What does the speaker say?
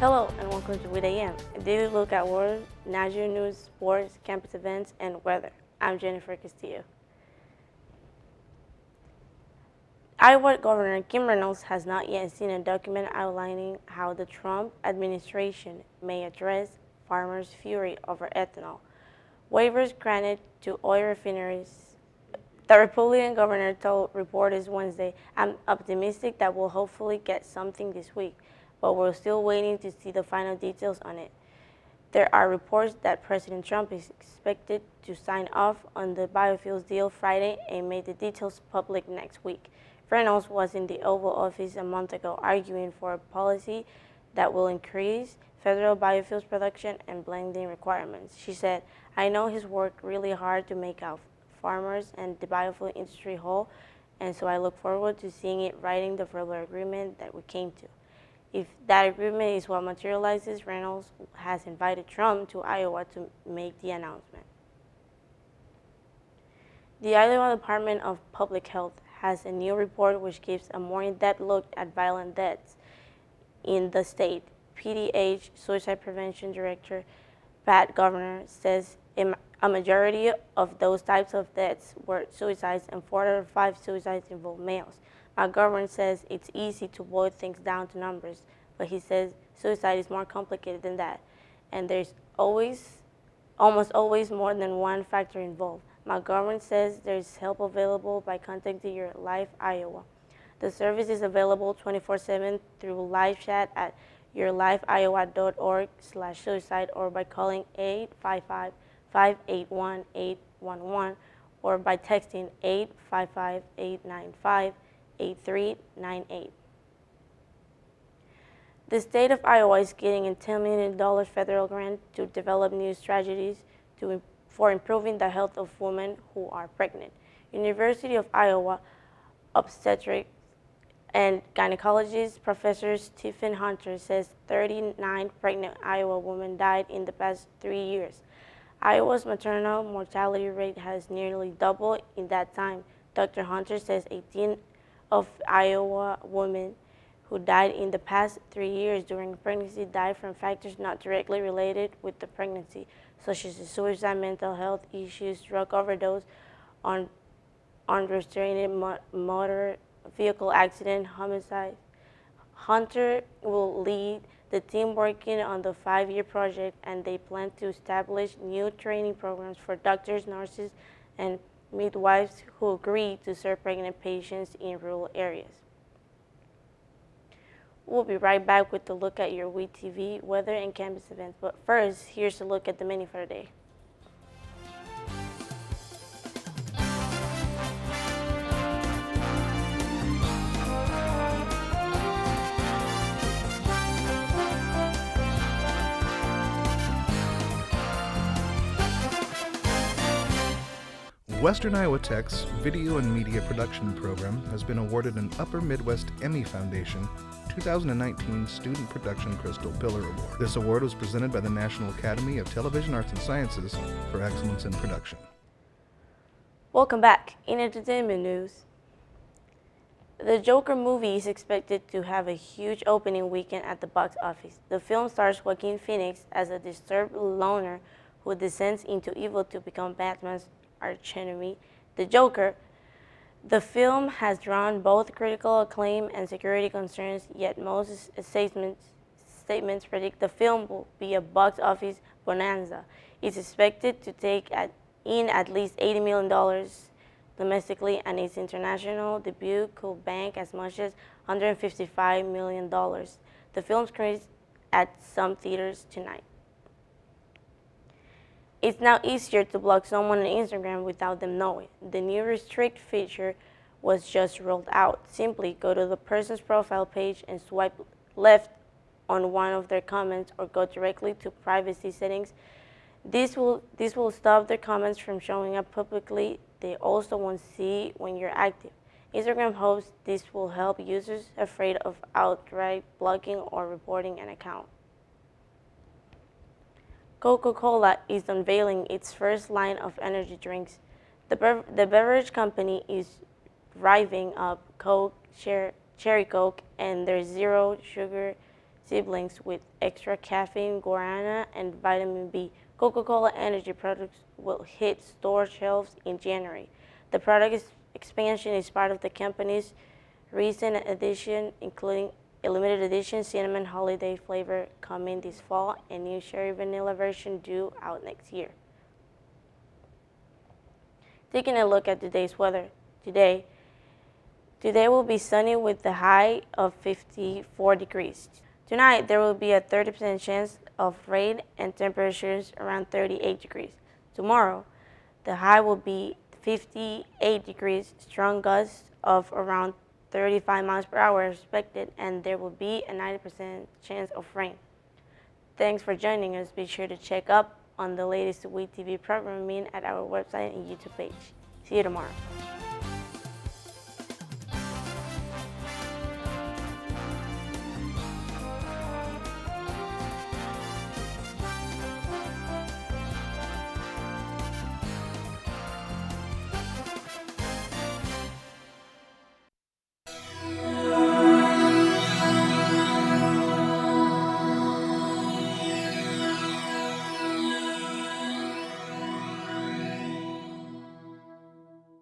Hello and welcome to WITam, a daily look at world, national news, sports, campus events, and weather. I'm Jennifer Castillo. Iowa Governor Kim Reynolds has not yet seen a document outlining how the Trump administration may address farmers' fury over ethanol. Waivers granted to oil refineries. The Republican governor told reporters Wednesday, "I'm optimistic that we'll hopefully get something this week, but we're still waiting to see the final details on it." There are reports that President Trump is expected to sign off on the biofuels deal Friday and make the details public next week. Reynolds was in the Oval Office a month ago arguing for a policy that will increase federal biofuels production and blending requirements. She said, "I know he's worked really hard to make our farmers and the biofuel industry whole, and so I look forward to seeing it writing the further agreement that we came to." If that agreement is what materializes, Reynolds has invited Trump to Iowa to make the announcement. The Iowa Department of Public Health has a new report which gives a more in-depth look at violent deaths in the state. PDH Suicide Prevention Director Pat Governor says a majority of those types of deaths were suicides, and 4 out of 5 suicides involved males. McGovern says it's easy to boil things down to numbers, but he says suicide is more complicated than that, and there's almost always more than one factor involved. McGovern says there's help available by contacting Your Life Iowa. The service is available 24/7 through live chat at yourlifeiowa.org/suicide or by calling 855-581-811 or by texting 855-895-8398. The state of Iowa is getting a $10 million federal grant to develop new strategies for improving the health of women who are pregnant. University of Iowa obstetric and gynecologist Professor Stephen Hunter says 39 pregnant Iowa women died in the past 3 years. Iowa's maternal mortality rate has nearly doubled in that time. Dr. Hunter says 18 of Iowa women who died in the past 3 years during pregnancy died from factors not directly related with the pregnancy, such as suicide, mental health issues, drug overdose, unrestrained motor vehicle accident, homicide. Hunter will lead the team working on the 5-year project, and they plan to establish new training programs for doctors, nurses, and midwives who agree to serve pregnant patients in rural areas. We'll be right back with a look at your WITV weather and campus events, but first, here's a look at the menu for today. Western Iowa Tech's Video and Media Production Program has been awarded an Upper Midwest Emmy Foundation 2019 Student Production Crystal Pillar Award. This award was presented by the National Academy of Television Arts and Sciences for excellence in production. Welcome back. In entertainment news, the Joker movie is expected to have a huge opening weekend at the box office. The film stars Joaquin Phoenix as a disturbed loner who descends into evil to become Batman's archenemy, the Joker. The film has drawn both critical acclaim and security concerns, yet most statements predict the film will be a box office bonanza. It's expected to take in at least $80 million domestically, and its international debut could bank as much as $155 million. The film screens at some theaters tonight. It's now easier to block someone on Instagram without them knowing. The new restrict feature was just rolled out. Simply go to the person's profile page and swipe left on one of their comments or go directly to privacy settings. This will stop their comments from showing up publicly. They also won't see when you're active. Instagram hopes this will help users afraid of outright blocking or reporting an account. Coca-Cola is unveiling its first line of energy drinks. The beverage company is riving up Coke, Cherry Coke, and their zero sugar siblings with extra caffeine, guarana, and vitamin B. Coca-Cola energy products will hit store shelves in January. The product expansion is part of the company's recent addition, including a limited edition cinnamon holiday flavor coming this fall and new cherry vanilla version due out next year. Taking a look at today's weather. Today will be sunny with the high of 54 degrees. Tonight, there will be a 30% chance of rain and temperatures around 38 degrees. Tomorrow, the high will be 58 degrees, strong gusts of around 35 miles per hour expected, and there will be a 90% chance of rain. Thanks for joining us. Be sure to check up on the latest WIT TV programming at our website and YouTube page. See you tomorrow.